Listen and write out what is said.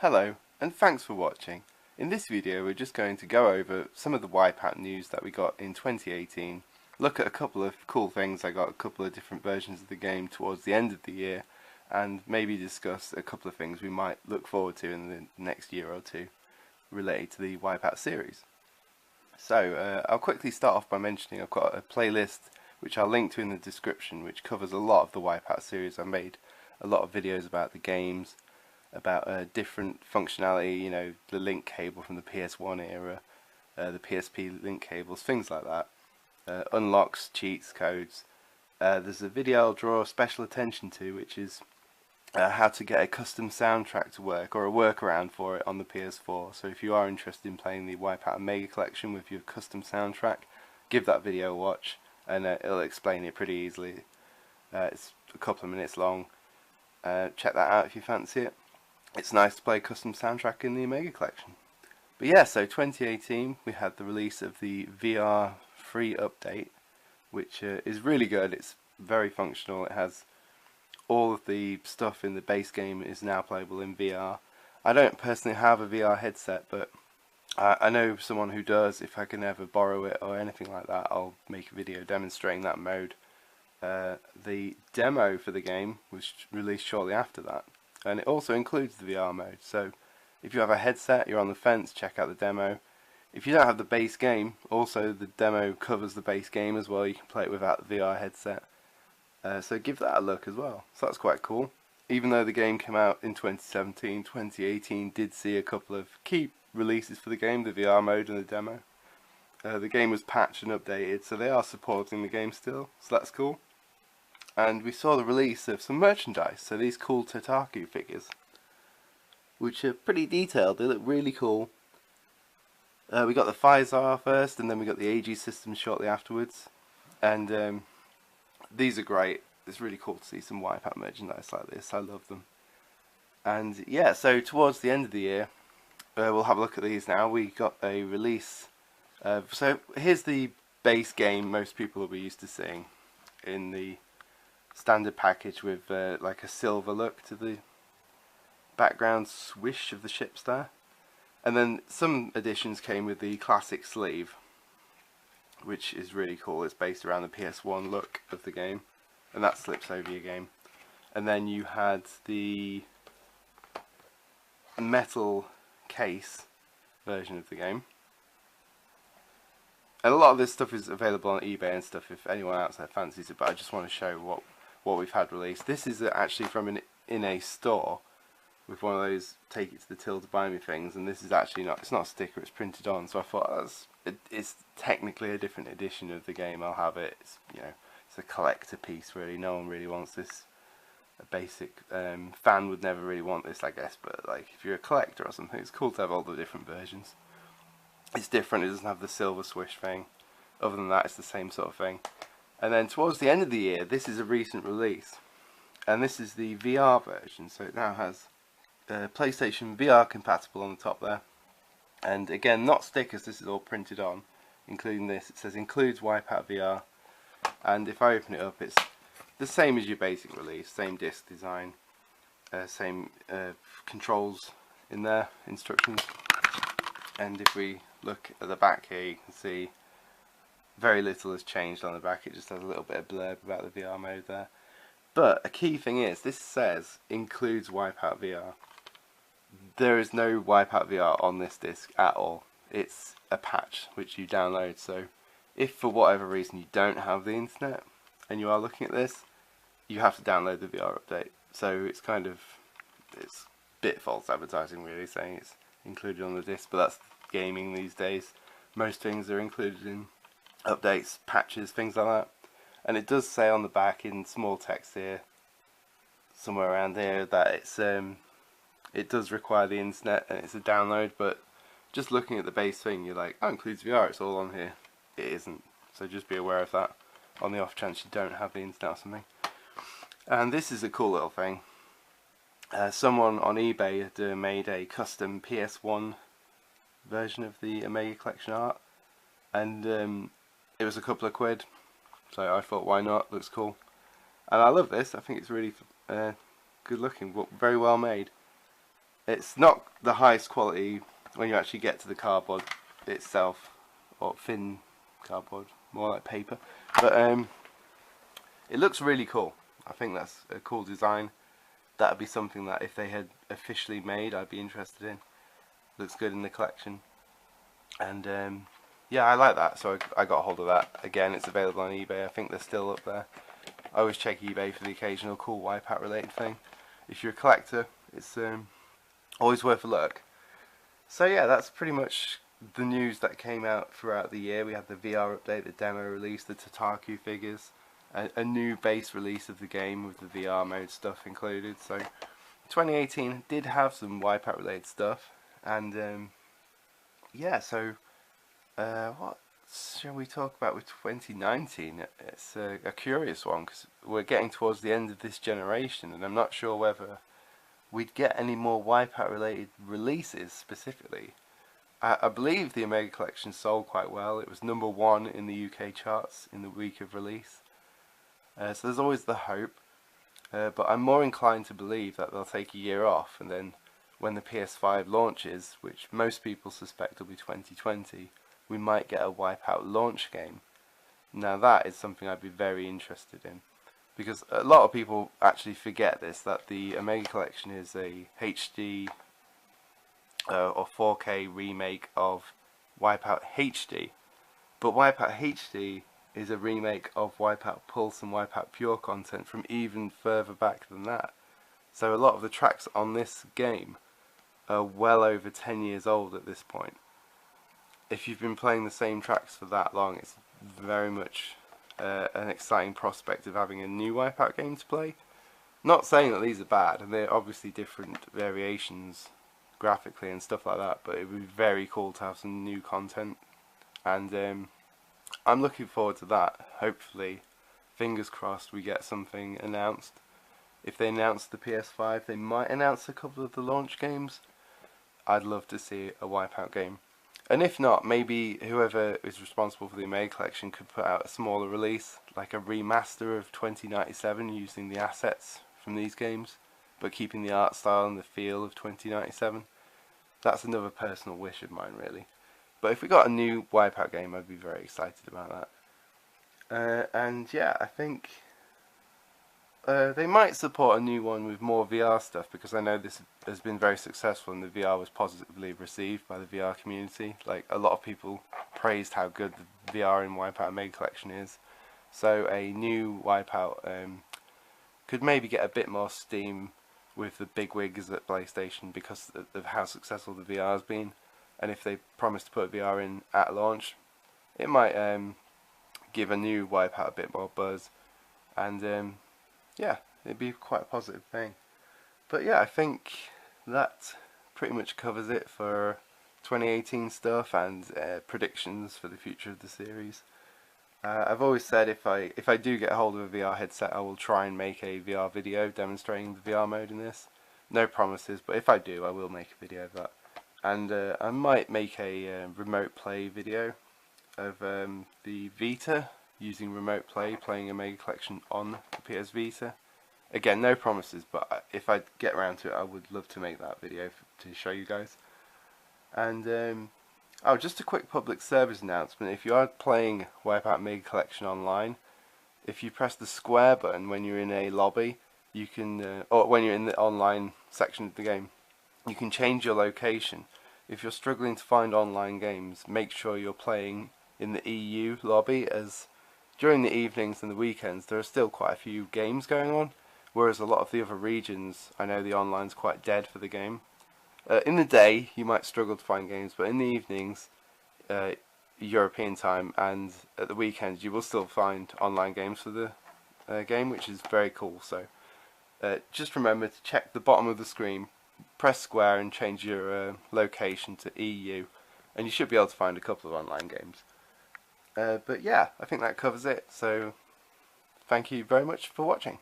Hello, and thanks for watching. In this video we're just going to go over some of the WipEout news that we got in 2018, look at a couple of cool things. I got a couple of different versions of the game towards the end of the year, and maybe discuss a couple of things we might look forward to in the next year or two related to the WipEout series. So I'll quickly start off by mentioning I've got a playlist which I'll link to in the description, which covers a lot of the WipEout series. I made a lot of videos about the games, about different functionality, you know, the link cable from the PS1 era, the PSP link cables, things like that, unlocks, cheats, codes. There's a video I'll draw special attention to, which is how to get a custom soundtrack to work, or a workaround for it on the PS4. So if you are interested in playing the WipEout Mega Collection with your custom soundtrack, give that video a watch, and it'll explain it pretty easily. It's a couple of minutes long. Check that out if you fancy it. It's nice to play custom soundtrack in the Mega Collection. But yeah, so 2018 we had the release of the VR free update, which is really good. It's very functional. It has all of the stuff in the base game is now playable in VR. I don't personally have a VR headset, but I know someone who does. If I can ever borrow it or anything like that, I'll make a video demonstrating that mode. The demo for the game was released shortly after that, and it also includes the VR mode. So if you have a headset, you're on the fence, check out the demo. If you don't have the base game, also the demo covers the base game as well. You can play it without the VR headset. So give that a look as well. So that's quite cool. Even though the game came out in 2017, 2018 did see a couple of key releases for the game, the VR mode and the demo. The game was patched and updated, so they are supporting the game still, so that's cool. And we saw the release of some merchandise, so these cool Totaku figures, which are pretty detailed. They look really cool. We got the Physar first, and then we got the AG system shortly afterwards, and these are great. It's really cool to see some WipEout merchandise like this. I love them. And yeah, so towards the end of the year, we'll have a look at these now. We got a release. So here's the base game most people will be used to seeing in the standard package, with like a silver look to the background swish of the ships there. And then some editions came with the classic sleeve, which is really cool. It's based around the PS1 look of the game, and that slips over your game. And then you had the metal case version of the game. And a lot of this stuff is available on eBay and stuff if anyone out there fancies it, but I just want to show what we've had released. This is actually from in a store with one of those take it to the till to buy me things, and this is actually not, it's not a sticker, it's printed on. So I thought it's technically a different edition of the game. I'll have it. It's, you know, it's a collector piece really. No one really wants this. A basic fan would never really want this, I guess, but like if you're a collector or something, it's cool to have all the different versions. It's different, it doesn't have the silver swish thing. Other than that, it's the same sort of thing. And then towards the end of the year, this is a recent release, and this is the VR version. So it now has PlayStation VR compatible on the top there, and again, not stickers, this is all printed on, including this. It says includes WipEout VR, and if I open it up, it's the same as your basic release, same disc design, same controls in there, instructions. And if we look at the back here, you can see very little has changed on the back. It just has a little bit of blurb about the VR mode there. But a key thing is, this says includes WipEout VR. There is no WipEout VR on this disc at all. It's a patch which you download. So if for whatever reason you don't have the internet and you are looking at this, you have to download the VR update. So it's kind of, it's a bit false advertising really, saying it's included on the disc, but that's gaming these days. Most things are included in updates, patches, things like that. And it does say on the back in small text here, somewhere around here, that it's it does require the internet and it's a download. But just looking at the base thing, you're like, oh, it includes VR, it's all on here. It isn't, so just be aware of that on the off chance you don't have the internet or something. And this is a cool little thing. Someone on eBay had made a custom PS1 version of the Mega Collection art, and it was a couple of quid, so I thought why not, looks cool. And I love this. I think it's really good looking, but very well made. It's not the highest quality when you actually get to the cardboard itself, or thin cardboard, more like paper, but it looks really cool. I think that's a cool design. That would be something that if they had officially made, I'd be interested in. Looks good in the collection, and yeah, I like that, so I got a hold of that. Again, it's available on eBay. I think they're still up there. I always check eBay for the occasional cool WipEout related thing. If you're a collector, it's always worth a look. So yeah, that's pretty much the news that came out throughout the year. We had the VR update, the demo release, the Tataku figures, a new base release of the game with the VR mode stuff included. So 2018 did have some WipEout related stuff, and yeah, so what shall we talk about with 2019? It's a curious one because we're getting towards the end of this generation, and I'm not sure whether we'd get any more WipEout related releases specifically. I believe the Omega Collection sold quite well. It was #1 in the UK charts in the week of release. So there's always the hope, but I'm more inclined to believe that they'll take a year off, and then when the PS5 launches, which most people suspect will be 2020, we might get a WipEout launch game. Now that is something I'd be very interested in, because a lot of people actually forget this, that the Omega Collection is a HD or 4K remake of WipEout HD, but WipEout HD is a remake of WipEout Pulse and WipEout Pure content from even further back than that. So a lot of the tracks on this game are well over 10 years old at this point. If you've been playing the same tracks for that long, it's very much an exciting prospect of having a new WipEout game to play. Not saying that these are bad, and they're obviously different variations graphically and stuff like that, but it would be very cool to have some new content, and I'm looking forward to that. Hopefully, fingers crossed, we get something announced. If they announce the PS5, they might announce a couple of the launch games. I'd love to see a WipEout game. And if not, maybe whoever is responsible for the Omega Collection could put out a smaller release, like a remaster of 2097 using the assets from these games, but keeping the art style and the feel of 2097. That's another personal wish of mine, really. But if we got a new WipEout game, I'd be very excited about that. And yeah, I think they might support a new one with more VR stuff, because I know this has been very successful and the VR was positively received by the VR community. Like, a lot of people praised how good the VR in WipEout Omega Collection is. So a new WipEout could maybe get a bit more steam with the bigwigs at PlayStation because of how successful the VR has been. And if they promise to put VR in at launch, it might give a new WipEout a bit more buzz, and yeah, it'd be quite a positive thing. But yeah, I think that pretty much covers it for 2018 stuff and predictions for the future of the series. I've always said if I do get a hold of a VR headset, I will try and make a VR video demonstrating the VR mode in this. No promises, but if I do, I will make a video of that. And I might make a remote play video of the Vita, using remote play, playing Omega Collection on the PS Vita. Again, no promises, but if I get around to it, I would love to make that video to show you guys. And oh, just a quick public service announcement. If you are playing WipEout Omega Collection online, if you press the square button when you're in a lobby, you can, or when you're in the online section of the game, you can change your location. If you're struggling to find online games, make sure you're playing in the EU lobby, as during the evenings and the weekends there are still quite a few games going on, whereas a lot of the other regions, I know the online's quite dead for the game. In the day you might struggle to find games, but in the evenings, European time, and at the weekends you will still find online games for the game, which is very cool. So just remember to check the bottom of the screen, press square and change your location to EU, and you should be able to find a couple of online games. But yeah, I think that covers it, so thank you very much for watching.